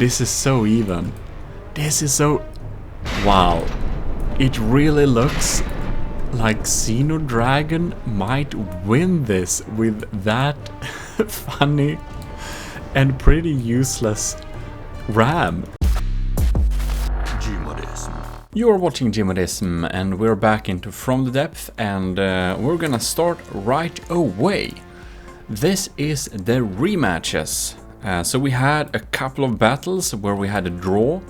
this is so even. This is so... Wow. It really looks like Xenodragon might win this with that funny and pretty useless ram. Gmodism. You're watching Gmodism and we're back into From the Depth, and we're gonna start right away. This is the rematches. So we had a couple of battles where we had a draw,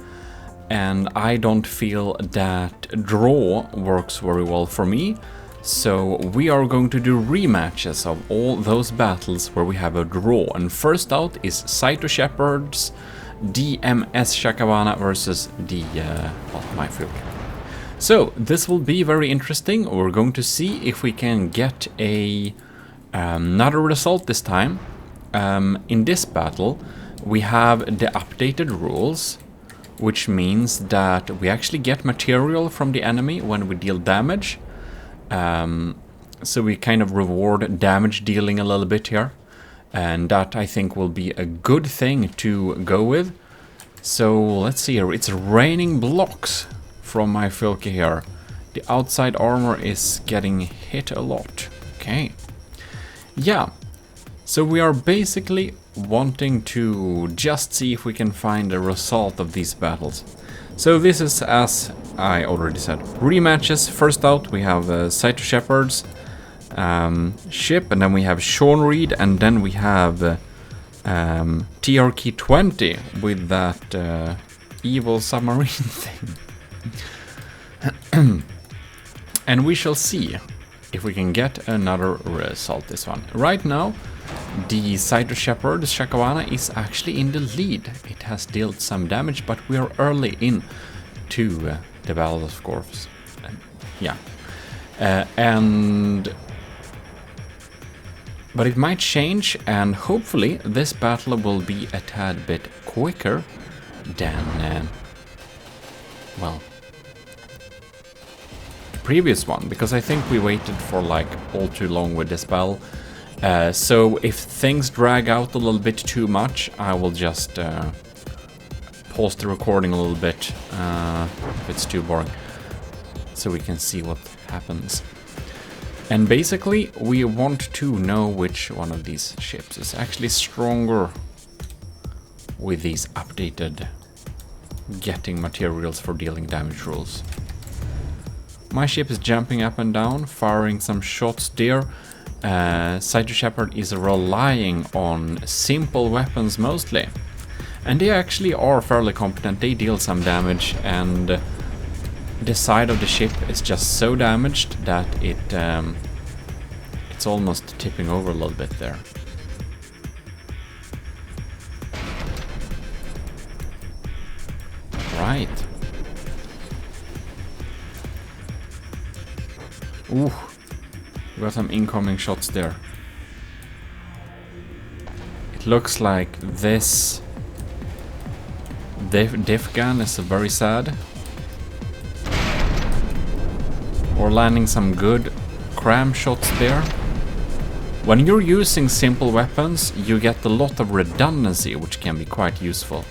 and I don't feel that draw works very well for me. So we are going to do rematches of all those battles where we have a draw. And first out is Saito Shepherd's DMS Shakawana versus the my Fylke. So this will be very interesting. We're going to see if we can get another result this time. In this battle we have the updated rules, which means that we actually get material from the enemy when we deal damage. So we kind of reward damage dealing a little bit here, and that I think will be a good thing to go with. So let's see here, it's raining blocks from my Fylke here. The outside armor is getting hit a lot. Okay. Yeah. So we are basically wanting to just see if we can find a result of these battles. So this is, as I already said, rematches. First out we have Saito Shepherd's ship, and then we have Sean Reed, and then we have TRK-20 with that evil submarine thing. And we shall see if we can get another result this one. Right now the Saito Shepherd's Shakawana is actually in the lead. It has dealt some damage, but we are early in to the Battle of Corps. Yeah. But it might change, and hopefully this battle will be a tad bit quicker than, well, the previous one, because I think we waited for like all too long with this battle. So if things drag out a little bit too much, I will just pause the recording a little bit if it's too boring, so we can see what happens. And basically we want to know which one of these ships is actually stronger with these updated getting materials for dealing damage rules. My ship is jumping up and down, firing some shots there. Saito Shepherd is relying on simple weapons mostly, and they actually are fairly competent. They deal some damage, and the side of the ship is just so damaged that it's almost tipping over a little bit there. Right. Ooh. We got some incoming shots there. It looks like this diff gun is very sad. We're landing some good cram shots there. When you're using simple weapons, you get a lot of redundancy, which can be quite useful.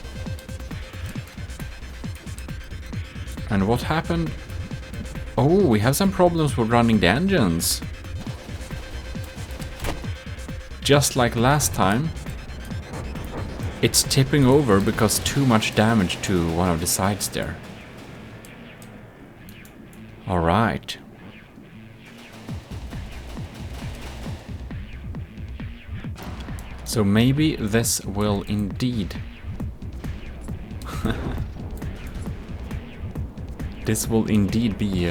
And what happened? Oh, we have some problems with running the engines. Just like last time, it's tipping over because too much damage to one of the sides there. Alright. So maybe this will indeed... this will indeed be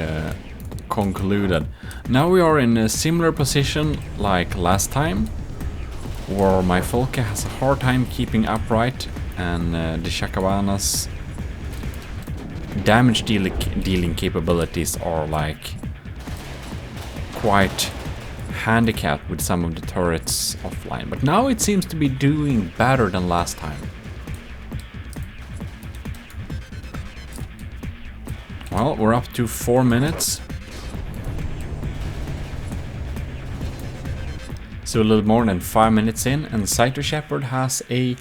concluded. Now we are in a similar position like last time, where my Fylke has a hard time keeping upright, and the Shakawana's damage dealing capabilities are like quite handicapped with some of the turrets offline. But now it seems to be doing better than last time. Well, we're up to 4 minutes. So a little more than 5 minutes in, and Saito Shepherd has a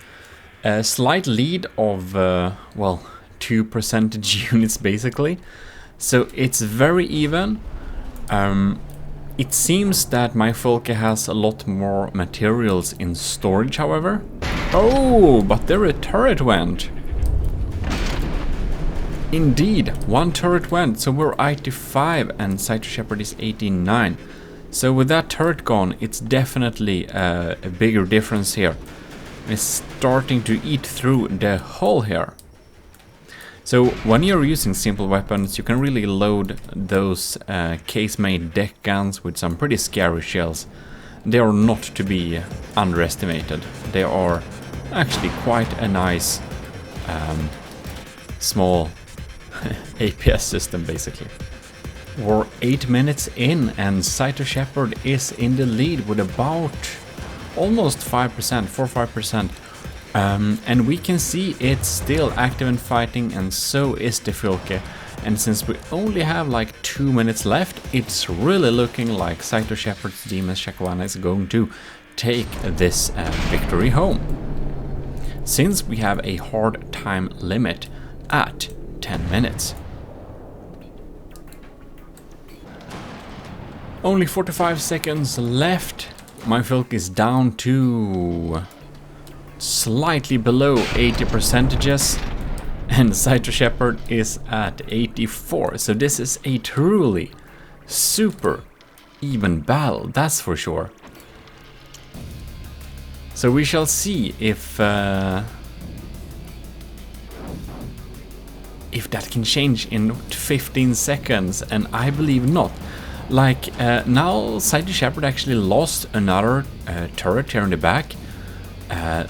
A slight lead of, well, 2 percentage units basically. So it's very even. It seems that my Fylke has a lot more materials in storage, however. Oh, but there a turret went. Indeed, one turret went, so we're 85 and Cyto Shepherd is 89. So with that turret gone, it's definitely a bigger difference here. It's starting to eat through the hull here. So when you're using simple weapons, you can really load those case-made deck guns with some pretty scary shells. They are not to be underestimated. They are actually quite a nice small APS system basically. We're 8 minutes in and Cyto Shepherd is in the lead with about almost 5%, 4-5%. And we can see it's still active and fighting, and so is the Fylke. And since we only have like 2 minutes left, it's really looking like Cyto Shepherd's Demon Shakwana is going to take this victory home. Since we have a hard time limit at 10 minutes. Only 45 seconds left. My Fylke is down to slightly below 80%, and Cyto Shepherd is at 84. So this is a truly super even battle, that's for sure. So we shall see if that can change in 15 seconds, and I believe not. Like, now Cyto Shepherd actually lost another turret here in the back.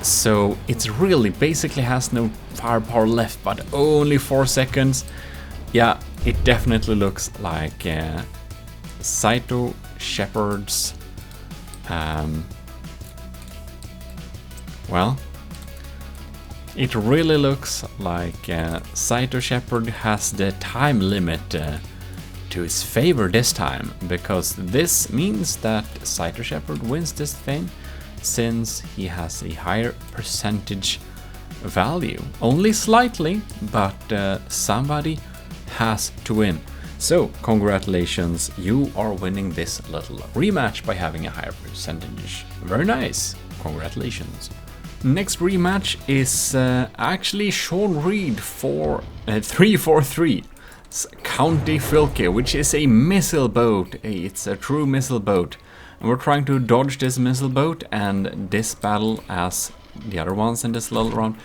So it really basically has no firepower left, but only 4 seconds. Yeah, it definitely looks like Cyto Shepherd's... well, it really looks like Cyto Shepherd has the time limit to his favor this time, because this means that Cyto Shepherd wins this thing, since he has a higher percentage value. Only slightly, but somebody has to win. So, congratulations, you are winning this little rematch by having a higher percentage. Very nice, congratulations. Next rematch is actually Sean Reed for 343. County Fylke, which is a missile boat. It's a true missile boat. And we're trying to dodge this missile boat, and this battle, as the other ones in this little round,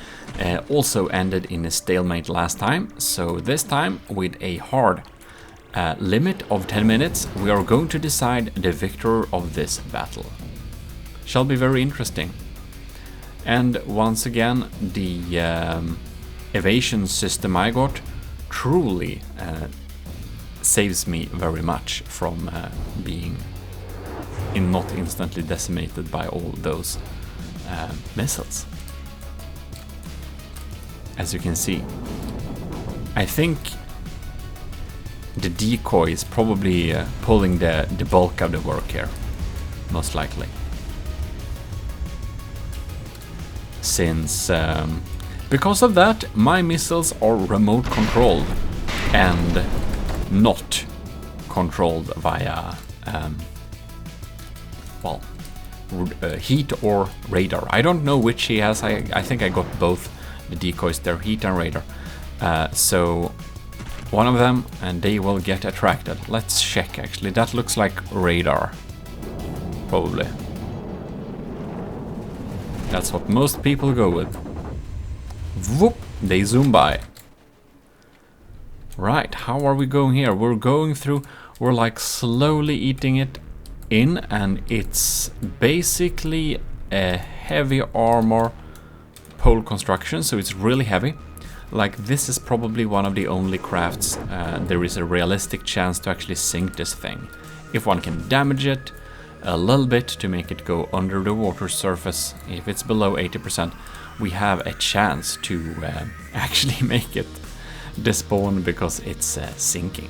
also ended in a stalemate last time. So this time, with a hard limit of 10 minutes, we are going to decide the victor of this battle. Shall be very interesting. And once again, the evasion system I got truly saves me very much from being not instantly decimated by all those missiles. As you can see, I think the decoy is probably pulling the bulk of the work here, most likely. Since because of that, my missiles are remote controlled and not controlled via well, heat or radar. I don't know which he has. I think I got both the decoys there, heat and radar. So one of them, and they will get attracted. Let's check actually. That looks like radar, probably. That's what most people go with. Whoop, they zoom by. Right, how are we going here? We're going through, we're like slowly eating it in, and it's basically a heavy armor pole construction, so it's really heavy. Like, this is probably one of the only crafts there is a realistic chance to actually sink this thing. If one can damage it a little bit to make it go under the water surface, if it's below 80%, we have a chance to actually make it despawn because it's sinking.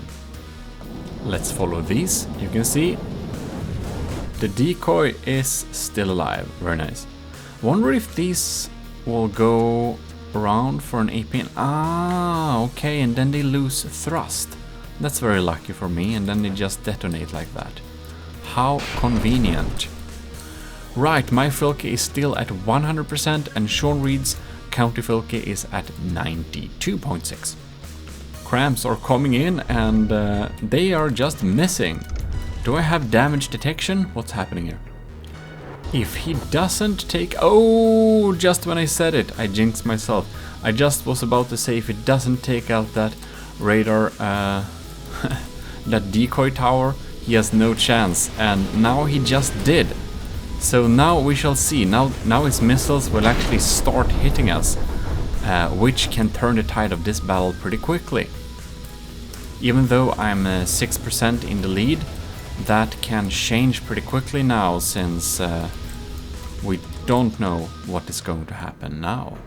Let's follow these. You can see the decoy is still alive. Very nice. Wonder if these will go around for an AP. Ah, okay, and then they lose thrust. That's very lucky for me, and then they just detonate like that. How convenient. Right, my Fylke is still at 100% and Sean Reed's County Fylke is at 92.6. Cramps are coming in and they are just missing. Do I have damage detection? What's happening here? If he doesn't take... Oh, just when I said it, I jinxed myself. I just was about to say if it doesn't take out that radar, that decoy tower, he has no chance. And now he just did. So now we shall see. Now his missiles will actually start hitting us, which can turn the tide of this battle pretty quickly. Even though I'm 6% in the lead, that can change pretty quickly now, since we don't know what is going to happen now.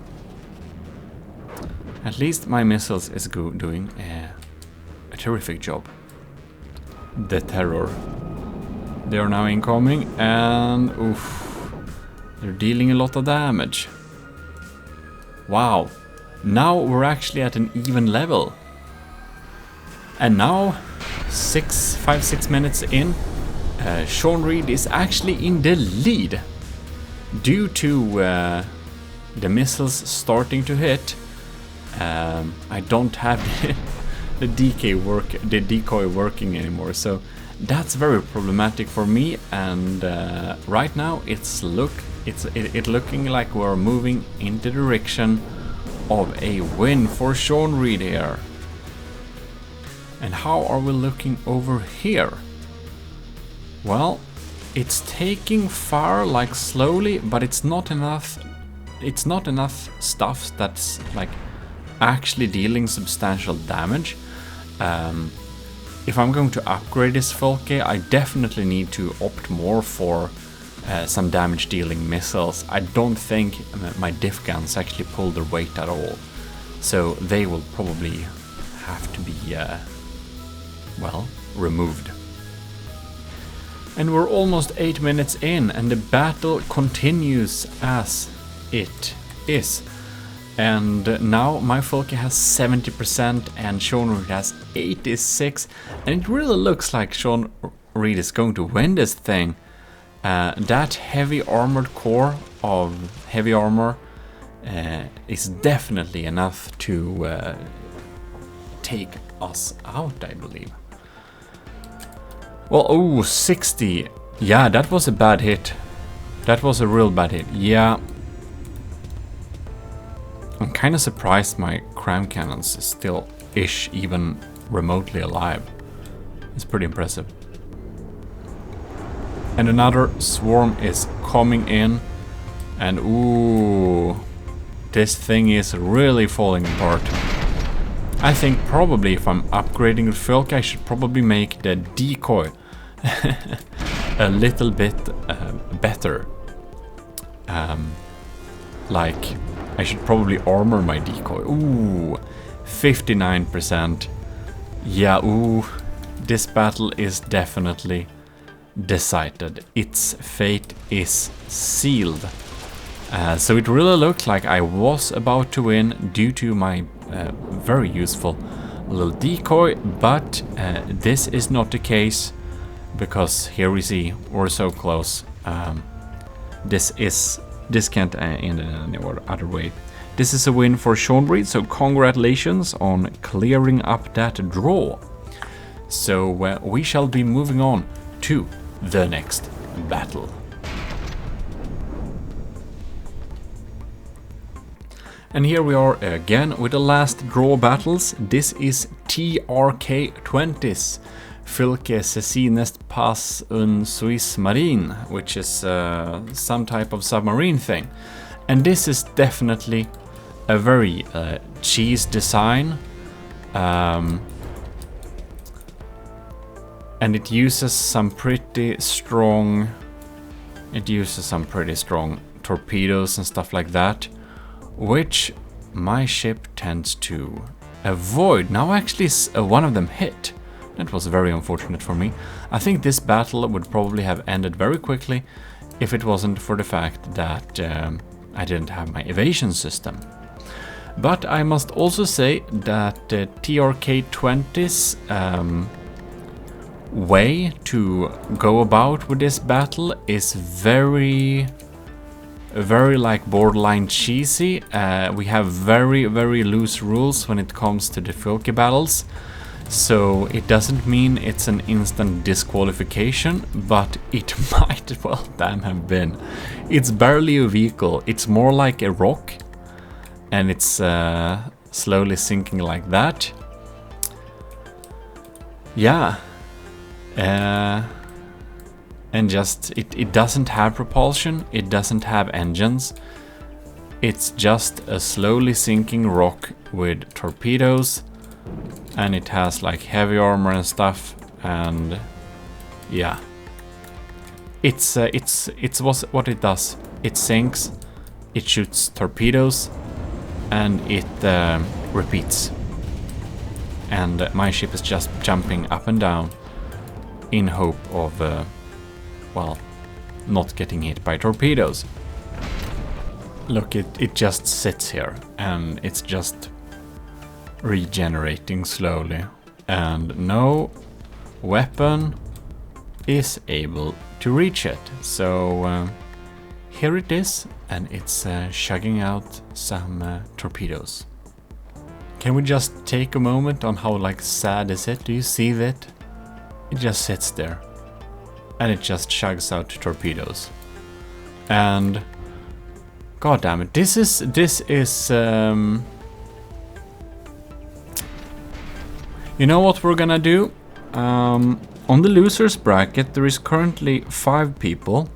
At least my missiles is doing a terrific job. The terror. They are now incoming, and oof, they're dealing a lot of damage. Wow, now we're actually at an even level. And now, 5-6 minutes in, Sean Reed is actually in the lead. Due to the missiles starting to hit, I don't have the decoy working anymore, so that's very problematic for me. And right now it's looking like we're moving in the direction of a win for Sean Reed here. And how are we looking over here? Well, it's taking fire like slowly, but it's not enough. It's not enough stuff that's like actually dealing substantial damage. If I'm going to upgrade this Fylke, I definitely need to opt more for some damage dealing missiles. I don't think my diff guns actually pull their weight at all, so they will probably have to be well, removed. And we're almost 8 minutes in, and the battle continues as it is. And now my Fylke has 70% and Sean Reed has 86%, and it really looks like Sean Reed is going to win this thing. That heavy armored core of heavy armor is definitely enough to take us out, I believe. Well, oh, 60. Yeah, that was a bad hit. That was a real bad hit. Yeah. I'm kind of surprised my cram cannons is still even remotely alive. It's pretty impressive. And another swarm is coming in. And ooh, this thing is really falling apart. I think probably if I'm upgrading the Fylke, I should probably make the decoy a little bit better. Like, I should probably armor my decoy. Ooh, 59%. Yeah, ooh, this battle is definitely decided. Its fate is sealed. So it really looked like I was about to win due to my very useful little decoy, but this is not the case, because here we see we're so close. This can't end in any other way. This is a win for Sean Reed, so congratulations on clearing up that draw. So we shall be moving on to the next battle. And here we are again with the last draw battles. This is TRK-20s, Fylke Cecines Pass un Suisse Marine, which is some type of submarine thing. And this is definitely a very cheese design. And it uses some pretty strong... torpedoes and stuff like that, which my ship tends to avoid. Now actually one of them hit. That was very unfortunate for me. I think this battle would probably have ended very quickly if it wasn't for the fact that I didn't have my evasion system. But I must also say that TRK-20's way to go about with this battle is very like borderline cheesy. We have very loose rules when it comes to the Fylke battles, so it doesn't mean it's an instant disqualification, but it might well damn have been. It's barely a vehicle, it's more like a rock, and it's slowly sinking like that. Yeah. And just, it doesn't have propulsion, it doesn't have engines. It's just a slowly sinking rock with torpedoes, and it has like heavy armor and stuff, and yeah. It's what it does. It sinks, it shoots torpedoes, and it repeats. And my ship is just jumping up and down in hope of, well, not getting hit by torpedoes. Look, it just sits here, and it's just regenerating slowly, and no weapon is able to reach it. So here it is, and it's chugging out some torpedoes. Can we just take a moment on how like sad is it? Do you see that? It just sits there, and it just chugs out torpedoes. And god damn it, this is you know what we're gonna do? On the losers bracket there is currently 5 people,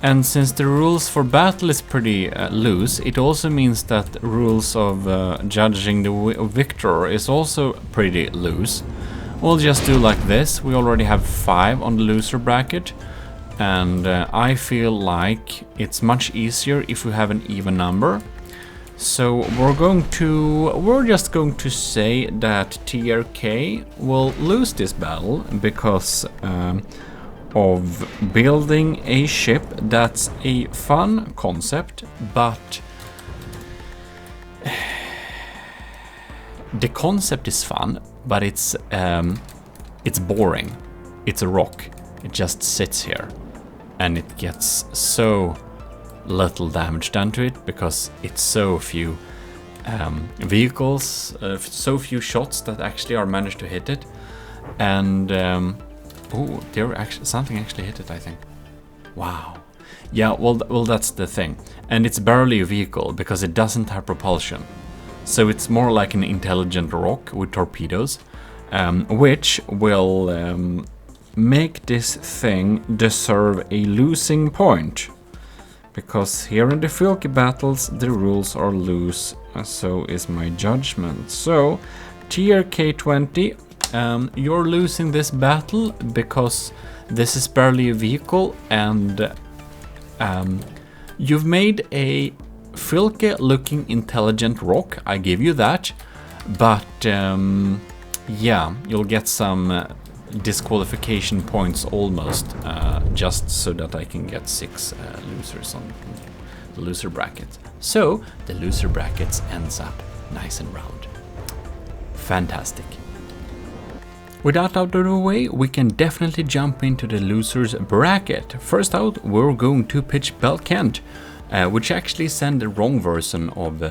and since the rules for battle is pretty loose, it also means that rules of judging the victor is also pretty loose. We'll just do like this. We already have 5 on the loser bracket, and I feel like it's much easier if we have an even number. So we're just going to say that TRK will lose this battle because of building a ship that's a fun concept, but the concept is fun, but it's boring. It's a rock. It just sits here, and it gets so little damage done to it because it's so few vehicles, so few shots that actually are managed to hit it. And oh, something actually hit it, I think. Wow. Yeah, well, that's the thing. And it's barely a vehicle because it doesn't have propulsion. So it's more like an intelligent rock with torpedoes, which will make this thing deserve a losing point. Because here in the Fylke battles, the rules are loose, so is my judgment. So, TRK-20, you're losing this battle because this is barely a vehicle, and you've made a Fylke-looking intelligent rock, I give you that, but yeah, you'll get some disqualification points almost, just so that I can get 6 losers on the loser bracket. So the loser brackets ends up nice and round. Fantastic. With that out of the way, we can definitely jump into the losers bracket. First out, we're going to pitch Belkent, which actually sent the wrong version of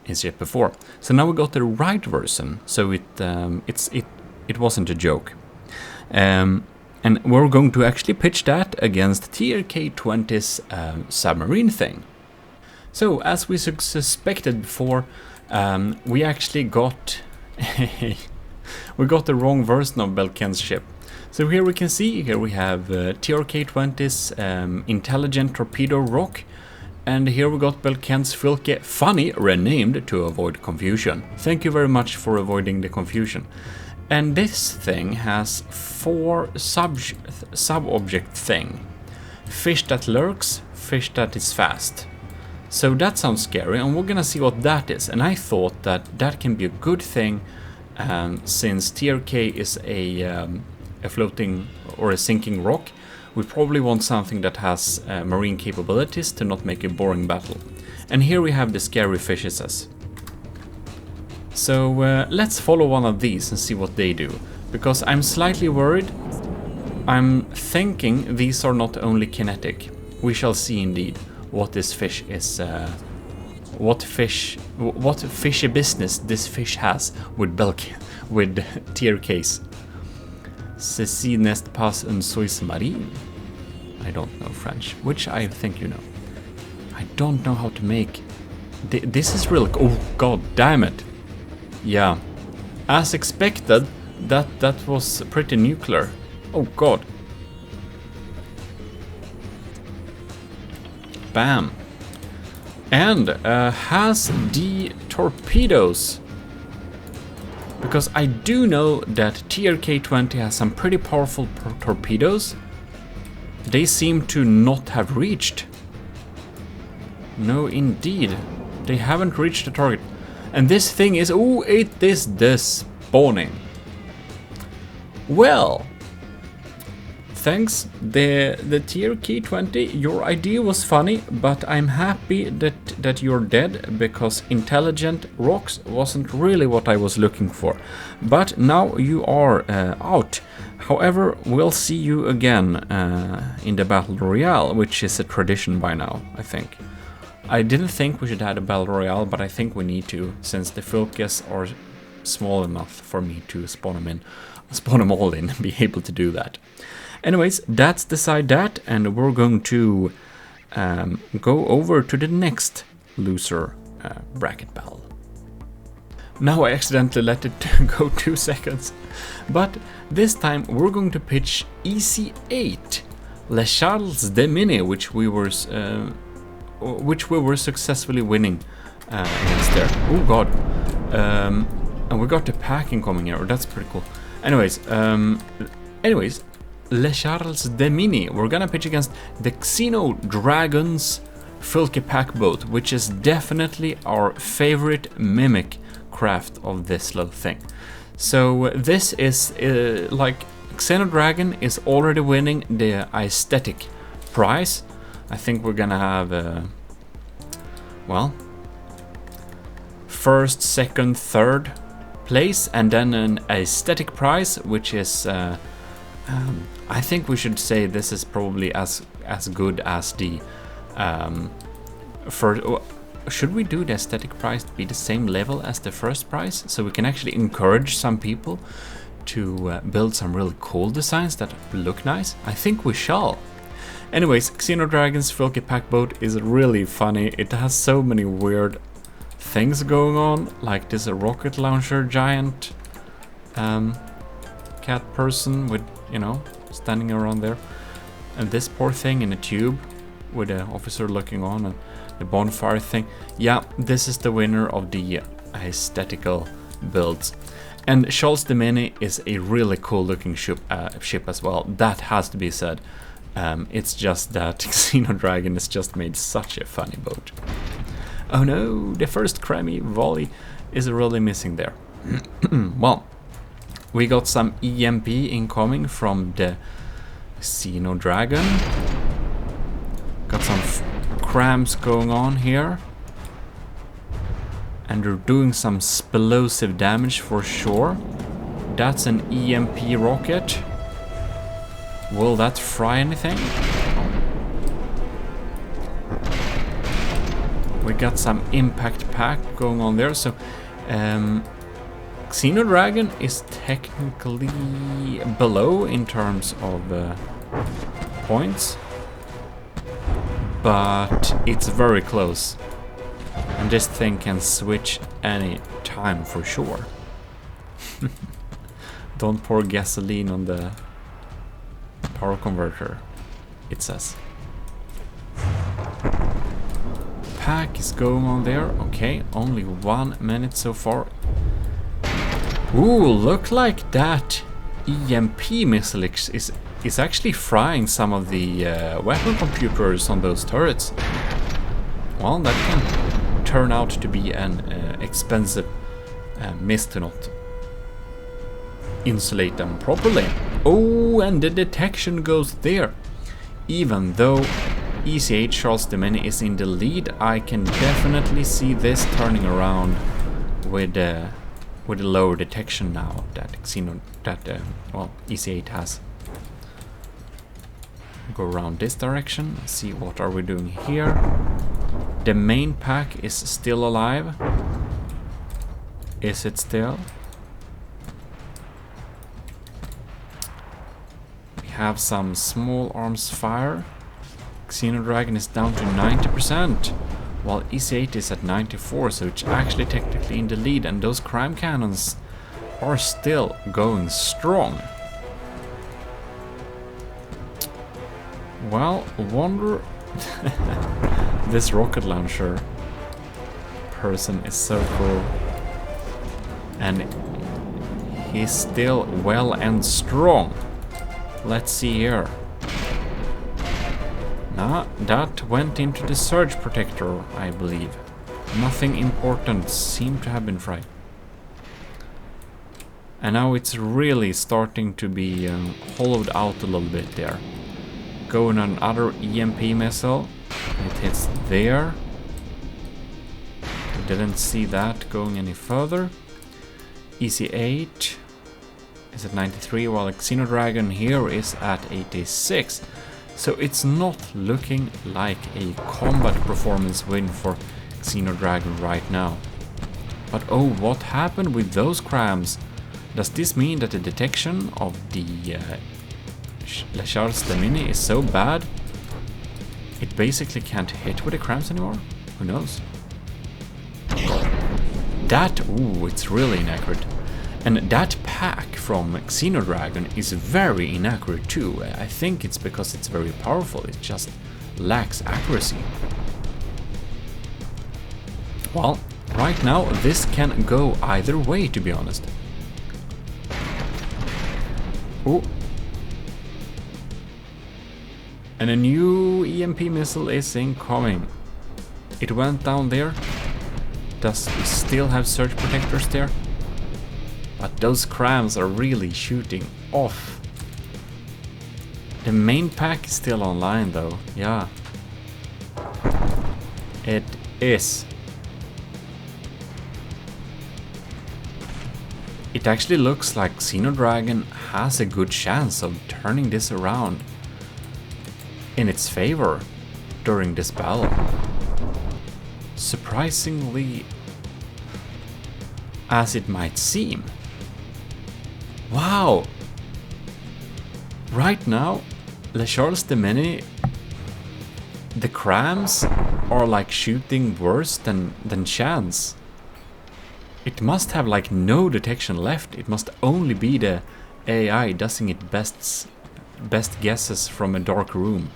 his ship before. So now we got the right version, so it wasn't a joke. And we're going to actually pitch that against TRK-20's submarine thing. So, as we suspected before, we actually got the wrong version of Belkent's ship. So here we can see, here we have TRK-20's intelligent torpedo rock, and here we got Belkent's Fylke Funny renamed to avoid confusion. Thank you very much for avoiding the confusion. And this thing has 4 sub-object thing. Fish that lurks, fish that is fast. So that sounds scary, and we're gonna see what that is. And I thought that that can be a good thing, since TRK is a floating or a sinking rock. We probably want something that has marine capabilities to not make a boring battle. And here we have the scary fishes. So let's follow one of these and see what they do. Because I'm slightly worried. I'm thinking these are not only kinetic. We shall see indeed what this fish is, what fishy business this fish has with with tier case. Ceci n'est pas un Suisse marine. I don't know French, which I think you know. I don't know how to make. This is real. Oh god damn it! Yeah, as expected, that was pretty nuclear. Oh god. Bam. And has the torpedoes. Because I do know that TRK-20 has some pretty powerful torpedoes. They seem to not have reached. No, indeed. They haven't reached the target. And this thing is... oh, it is despawning. Well... thanks, the TRK-20, your idea was funny, but I'm happy that you're dead, because intelligent rocks wasn't really what I was looking for. But now you are out. However, we'll see you again in the Battle Royale, which is a tradition by now, I think. I didn't think we should have a Battle Royale, but I think we need to, since the Fylkes are small enough for me to spawn them all in, and be able to do that. Anyways, that's decide that, and we're going to go over to the next loser bracket battle. Now I accidentally let it go 2 seconds, but this time we're going to pitch EC8, Le Charles de Mini, which we were successfully winning against there. Oh god, and we got the pack incoming here. That's pretty cool. Anyways, Le Charles de Mini. We're gonna pitch against the Gmodism Fylke pack boat, which is definitely our favorite mimic craft of this little thing. So this is like Gmodism is already winning the aesthetic prize. I think we're gonna have well, first, second, third place, and then an aesthetic prize, which is I think we should say this is probably as good as the first. Should we do the aesthetic prize to be the same level as the first prize, so we can actually encourage some people to build some really cool designs that look nice? I think we shall. Anyways, Gmodism's Fylke pack boat is really funny. It has so many weird things going on, like this rocket launcher giant cat person with, you know, standing around there, and this poor thing in a tube with an officer looking on, and the bonfire thing. Yeah, this is the winner of the aesthetical builds. And Charles de Mini is a really cool looking ship as well. That has to be said. It's just that Gmodism has just made such a funny boat. Oh no, the first Cremmy volley is really missing there. Well, we got some EMP incoming from the Gmodism. Got some cramps going on here. And they're doing some explosive damage for sure. That's an EMP rocket. Will that fry anything? We got some impact pack going on there. So Gmodism is technically below in terms of points, but it's very close, and this thing can switch any time for sure. Don't pour gasoline on the power converter, it says. Pack is going on there. Okay, only 1 minute so far. Ooh, look like that EMP missile is actually frying some of the weapon computers on those turrets. Well, that can turn out to be an expensive miss to not insulate them properly. Oh, and the detection goes there. Even though EC8 Charles the Many is in the lead, I can definitely see this turning around with a lower detection now that well, EC8 has. Go around this direction, see what are we doing here. The main pack is still alive. Is it still? We have some small arms fire. Xenodragon is down to 90%, while EC8 is at 94%, so it's actually technically in the lead, and those crime cannons are still going strong. Well, wonder... this rocket launcher person is so cool. And he's still well and strong. Let's see here. Nah, that went into the surge protector, I believe. Nothing important seemed to have been fried. And now it's really starting to be hollowed out a little bit there. Going on another EMP missile. It hits there. I didn't see that going any further. EC8 is at 93, while Xenodragon here is at 86. So it's not looking like a combat performance win for Xenodragon right now. But oh, what happened with those crams? Does this mean that the detection of the Charles the Mini is so bad it basically can't hit with the crams anymore? Who knows? That, ooh, it's really inaccurate. And that pack from Xenodragon is very inaccurate too. I think it's because it's very powerful, it just lacks accuracy. Well, right now this can go either way, to be honest. Oh. And a new EMP missile is incoming. It went down there. Does we still have surge protectors there? But those crams are really shooting off. The main pack is still online though, yeah. It is. It actually looks like Xenodragon has a good chance of turning this around in its favor during this battle. Surprisingly, as it might seem. Wow! Right now, Le Charles the Many, the crams are like shooting worse than Chance. It must have like no detection left. It must only be the AI doing its best guesses from a dark room.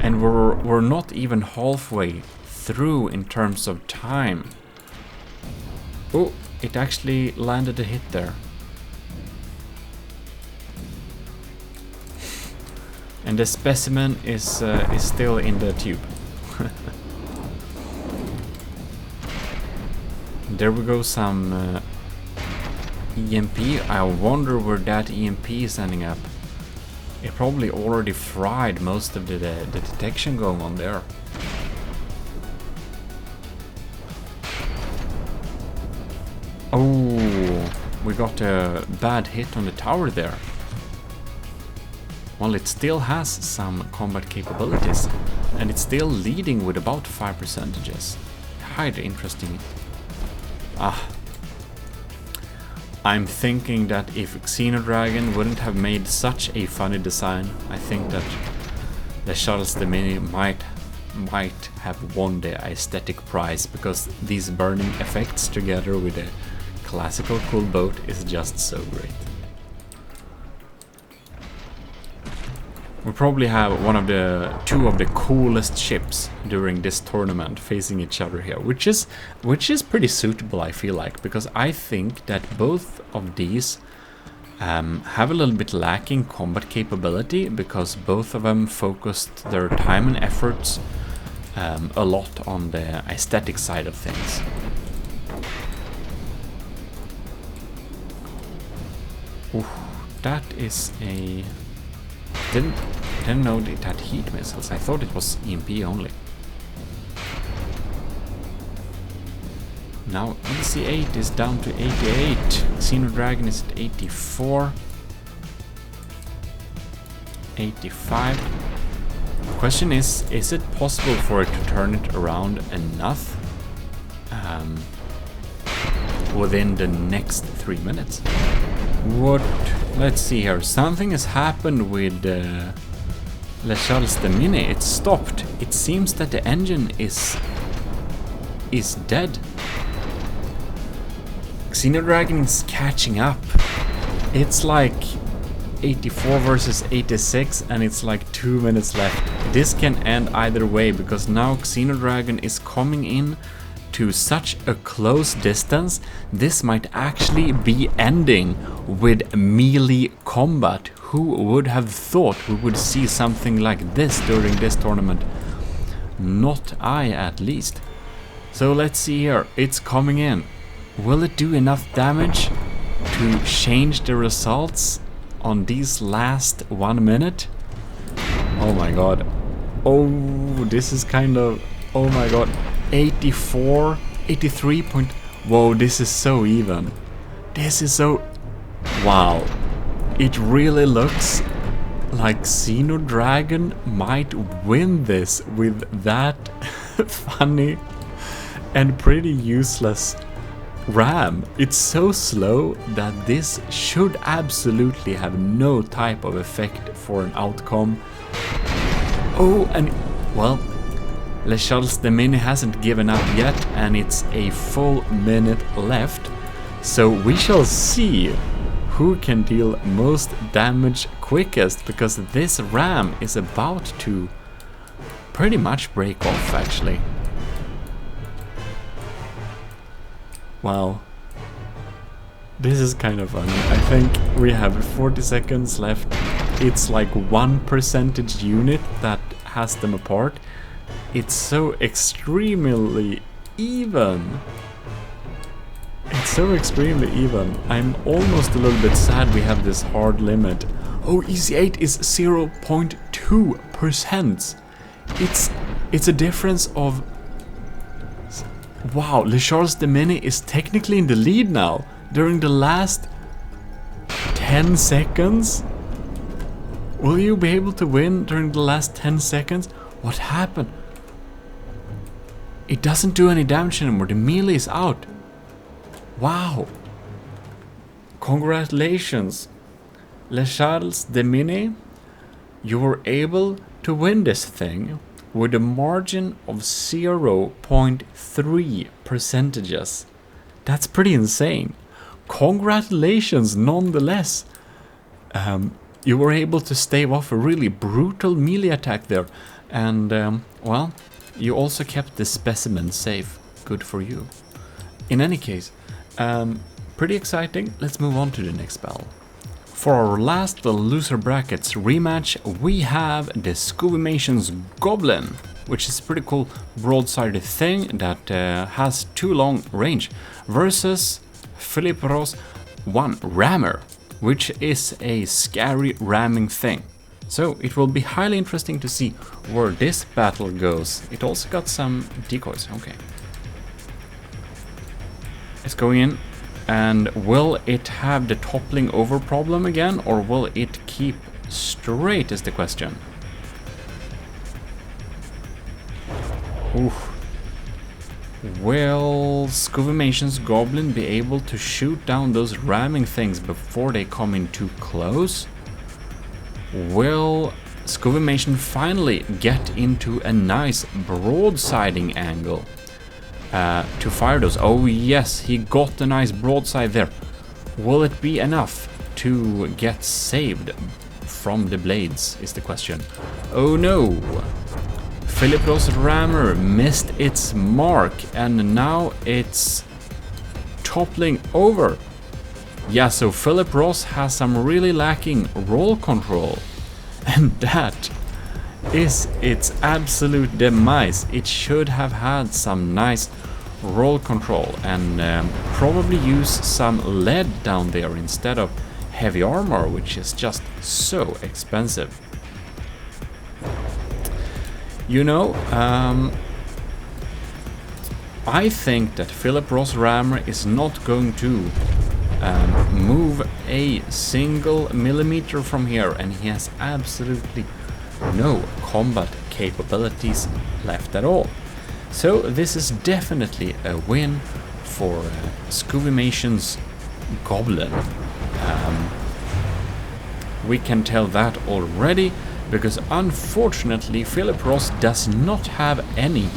And we're not even halfway through in terms of time. Oh, it actually landed a hit there. And the specimen is still in the tube. There we go, some EMP. I wonder where that EMP is ending up. It probably already fried most of the detection going on there. Oh, we got a bad hit on the tower there. Well, it still has some combat capabilities, and it's still leading with about 5%. Highly interesting. I'm thinking that if Xenodragon wouldn't have made such a funny design, I think that the Charles the Mini might have won the aesthetic prize, because these burning effects together with a classical cool boat is just so great. We probably have two of the coolest ships during this tournament facing each other here, which is pretty suitable, I feel like, because I think that both of these have a little bit lacking combat capability, because both of them focused their time and efforts a lot on the aesthetic side of things. Ooh, that is a... didn't know it had heat missiles. I thought it was EMP only. Now EC8 is down to 88. Xenodragon is at 84. 85. The question is it possible for it to turn it around enough within the next 3 minutes? What? Let's see here. Something has happened with Le Charles de Mini. It stopped. It seems that the engine is dead. Xenodragon is catching up. It's like 84 versus 86 and it's like 2 minutes left. This can end either way because now Xenodragon is coming in to such a close distance. This might actually be ending with melee combat. Who would have thought we would see something like this during this tournament? Not I, at least. So let's see here. It's coming in. Will it do enough damage to change the results on these last 1 minute? Oh my god. Oh, this is kind of... Oh my god. 84, 83 point... Whoa, this is so even. This is so... Wow. It really looks like Xenodragon might win this with that funny and pretty useless RAM. It's so slow that this should absolutely have no type of effect for an outcome. Oh, and well, Le Charles de Mini hasn't given up yet, and it's a full minute left. So we shall see who can deal most damage quickest, because this RAM is about to pretty much break off, actually. Wow. This is kind of funny. I think we have 40 seconds left. It's like 1% unit that has them apart. It's so extremely even. It's so extremely even. I'm almost a little bit sad we have this hard limit. Oh, EC8 is 0.2%. It's a difference of... Wow, Le Charles de Mini is technically in the lead now. During the last 10 seconds? Will you be able to win during the last 10 seconds? What happened? It doesn't do any damage anymore. The melee is out. Wow. Congratulations. Le Charles de Mini. You were able to win this thing with a margin of 0.3 percentages. That's pretty insane. Congratulations nonetheless. You were able to stave off a really brutal melee attack there. And, well, you also kept the specimen safe. Good for you. In any case, pretty exciting. Let's move on to the next battle. For our last loser brackets rematch, we have the Scubimation's Goblin, which is a pretty cool broadside thing that has too long range, versus Fylke Ross 1 Rammer, which is a scary ramming thing. So it will be highly interesting to see where this battle goes. It also got some decoys. Okay. It's going in. And will it have the toppling over problem again, or will it keep straight is the question. Oof. Will Scubimation's Goblin be able to shoot down those ramming things before they come in too close? Will Scubimation finally get into a nice broadsiding angle to fire those? Oh yes, he got a nice broadside there. Will it be enough to get saved from the blades is the question. Oh no! Fylke Ross Rammer missed its mark and now it's toppling over. Yeah, so Fylke Ross has some really lacking roll control. And that is its absolute demise. It should have had some nice roll control and probably use some lead down there instead of heavy armor, which is just so expensive. You know, I think that Philip Ross Rammer is not going to move a single millimeter from here, and he has absolutely no combat capabilities left at all. So this is definitely a win for Scovimation's Goblin. We can tell that already, because unfortunately Philip Ross does not have any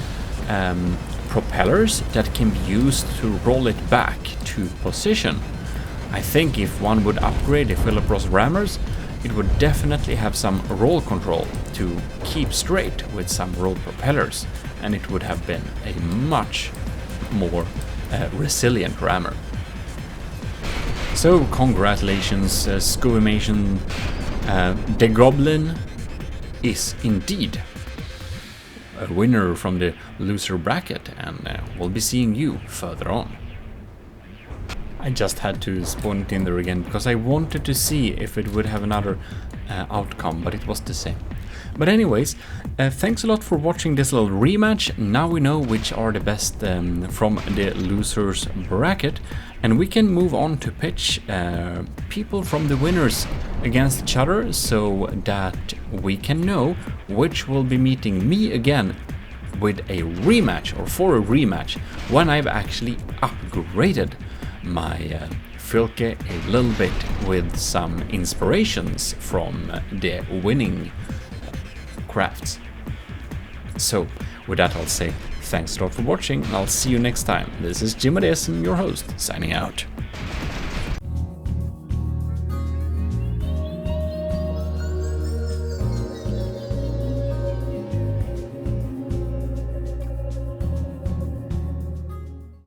propellers that can be used to roll it back to position. I think if one would upgrade the Philip Ross rammers, it would definitely have some roll control to keep straight with some roll propellers, and it would have been a much more resilient rammer. So congratulations, Scovimation. The Goblin is indeed a winner from the loser bracket, and we'll be seeing you further on. I just had to spawn it in there again because I wanted to see if it would have another outcome, but it was the same. But anyways, thanks a lot for watching this little rematch. Now we know which are the best from the losers bracket, and we can move on to pitch people from the winners against each other, so that we can know which will be meeting me again with a rematch, or for a rematch, when I've actually upgraded my Fylke a little bit with some inspirations from the winning crafts. So with that, I'll say thanks a lot for watching, and I'll see you next time. This is Gmodism, your host, signing out.